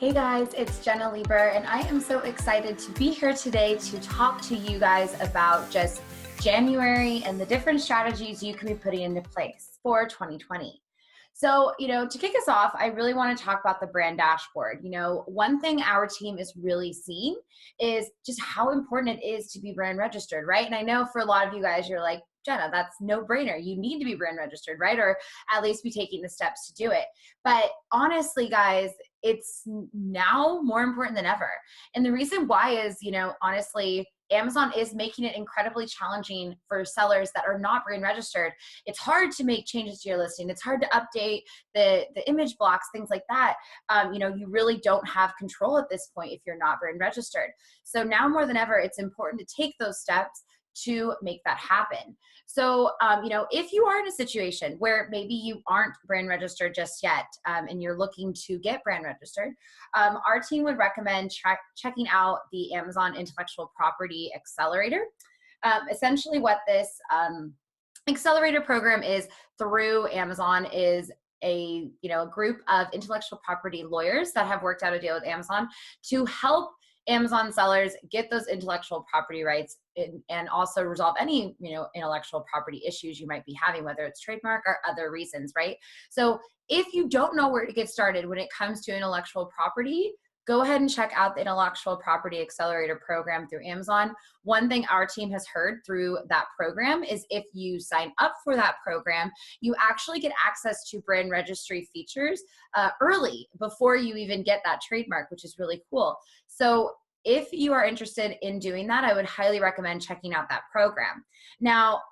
Hey guys, it's Jenna Lieber, and I am so excited to be here today to talk to you guys about just January and the different strategies you can be putting into place for 2020. So, to kick us off, I really want to talk about the brand dashboard. One thing our team is really seeing is just how important it is to be brand registered, right? And I know for a lot of you guys, you're like, Jenna, that's no brainer. You need to be brand registered, right? Or at least be taking the steps to do it. But honestly, guys, it's now more important than ever. And the reason why is, honestly, Amazon is making it incredibly challenging for sellers that are not brand registered. It's hard to make changes to your listing. It's hard to update the image blocks, things like that. You really don't have control at this point if you're not brand registered. So now more than ever, it's important to take those steps to make that happen. So, if you are in a situation where maybe you aren't brand registered just yet and you're looking to get brand registered, our team would recommend checking out the Amazon Intellectual Property Accelerator. Essentially what this Accelerator program is through Amazon is a group of intellectual property lawyers that have worked out a deal with Amazon to help Amazon sellers get those intellectual property rights and also resolve any, intellectual property issues you might be having, whether it's trademark or other reasons, right? So if you don't know where to get started when it comes to intellectual property, go ahead and check out the Intellectual Property Accelerator program through Amazon. One thing our team has heard through that program is if you sign up for that program, you actually get access to brand registry features early before you even get that trademark, which is really cool. So if you are interested in doing that, I would highly recommend checking out that program. Now,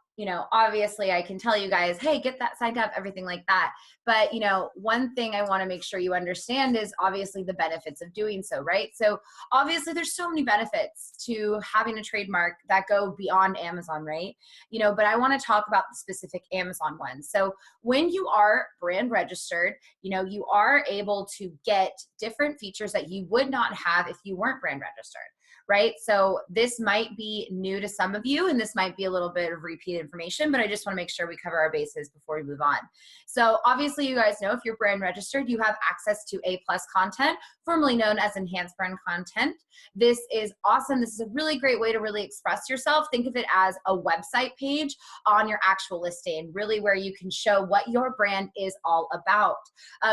obviously I can tell you guys, hey, get that signed up, everything like that. But, one thing I want to make sure you understand is obviously the benefits of doing so, right? So obviously there's so many benefits to having a trademark that go beyond Amazon, right? But I want to talk about the specific Amazon ones. So when you are brand registered, you are able to get different features that you would not have if you weren't brand registered. Right? So this might be new to some of you, and this might be a little bit of repeat information, but I just want to make sure we cover our bases before we move on. So obviously you guys know if you're brand registered, you have access to A+ content, formerly known as enhanced brand content. This is awesome. This is a really great way to really express yourself. Think of it as a website page on your actual listing, really where you can show what your brand is all about.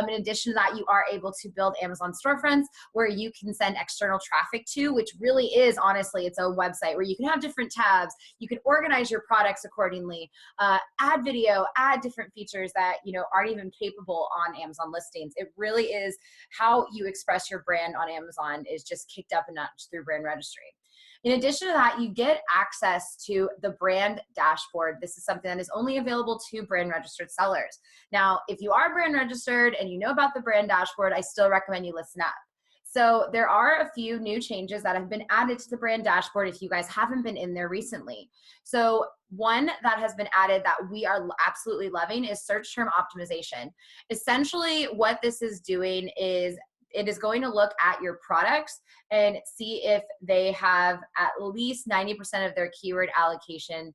In addition to that, you are able to build Amazon storefronts where you can send external traffic to, which really is honestly its own website where you can have different tabs, you can organize your products accordingly, add video, add different features that aren't even capable on Amazon listings. It really is how you express your brand on Amazon is just kicked up a notch through brand registry. In addition to that, you get access to the brand dashboard. This is something that is only available to brand registered sellers. Now, if you are brand registered and you know about the brand dashboard, I still recommend you listen up. So there are a few new changes that have been added to the brand dashboard if you guys haven't been in there recently. So one that has been added that we are absolutely loving is search term optimization. Essentially what this is doing is it is going to look at your products and see if they have at least 90% of their keyword allocation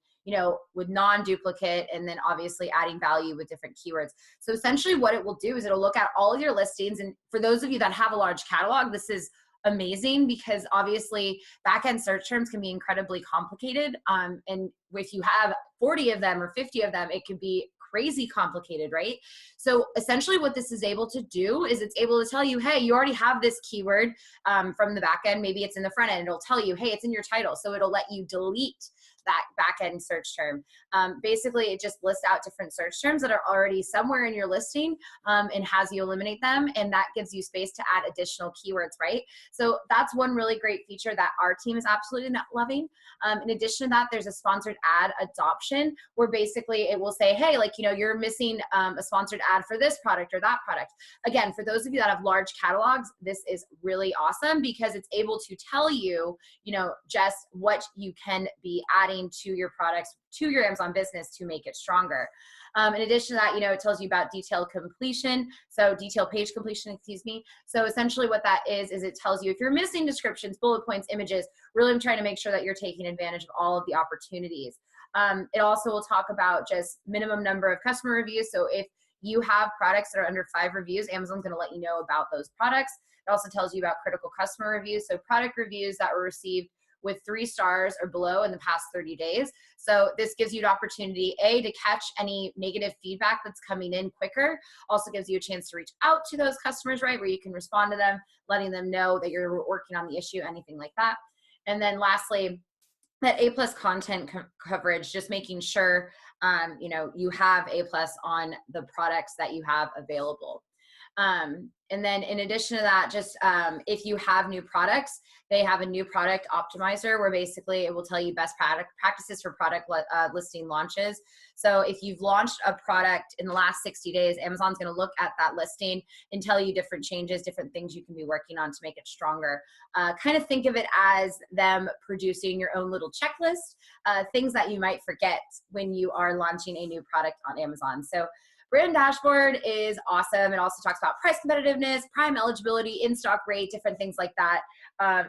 with non-duplicate, and then obviously adding value with different keywords. So essentially what it will do is it'll look at all of your listings. And for those of you that have a large catalog, this is amazing because obviously back-end search terms can be incredibly complicated. And if you have 40 of them or 50 of them, it could be crazy complicated, right? So essentially what this is able to do is it's able to tell you, hey, you already have this keyword from the back end. Maybe it's in the front end. It'll tell you, hey, it's in your title. So it'll let you delete that back-end search term. Basically, it just lists out different search terms that are already somewhere in your listing and has you eliminate them, and that gives you space to add additional keywords, right? So that's one really great feature that our team is absolutely not loving. In addition to that, there's a sponsored ad adoption where basically it will say, hey, you're missing a sponsored ad for this product or that product. Again, for those of you that have large catalogs, this is really awesome because it's able to tell you, just what you can be adding to your products, to your Amazon business to make it stronger. In addition to that, it tells you about detailed completion. So detailed page completion, excuse me. So essentially what that is it tells you if you're missing descriptions, bullet points, images, really I'm trying to make sure that you're taking advantage of all of the opportunities. It also will talk about just minimum number of customer reviews. So if you have products that are under 5 reviews, Amazon's going to let you know about those products. It also tells you about critical customer reviews, so product reviews that were received with 3 stars or below in the past 30 days. So this gives you an opportunity, A, to catch any negative feedback that's coming in quicker. Also gives you a chance to reach out to those customers, right, where you can respond to them, letting them know that you're working on the issue, anything like that. And then lastly, that A+ content coverage, just making sure you have A+ on the products that you have available. And then in addition to that, just if you have new products, they have a new product optimizer where basically it will tell you best practices for product listing launches. So if you've launched a product in the last 60 days, Amazon's going to look at that listing and tell you different changes, different things you can be working on to make it stronger. Kind of think of it as them producing your own little checklist, things that you might forget when you are launching a new product on Amazon. So Brand Dashboard is awesome. It also talks about price competitiveness, prime eligibility, in-stock rate, different things like that.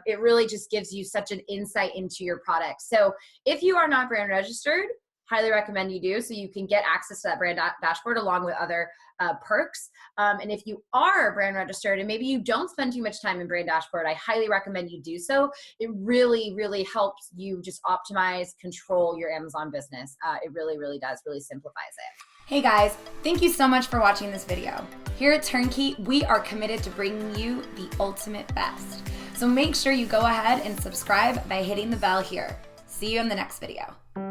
It really just gives you such an insight into your product. So if you are not brand registered, highly recommend you do, so you can get access to that brand dashboard along with other perks. And if you are brand registered and maybe you don't spend too much time in brand dashboard, I highly recommend you do so. It really, really helps you just optimize, control your Amazon business. It really, really does, really simplifies it. Hey guys, thank you so much for watching this video. Here at Turnkey, we are committed to bringing you the ultimate best. So make sure you go ahead and subscribe by hitting the bell here. See you in the next video.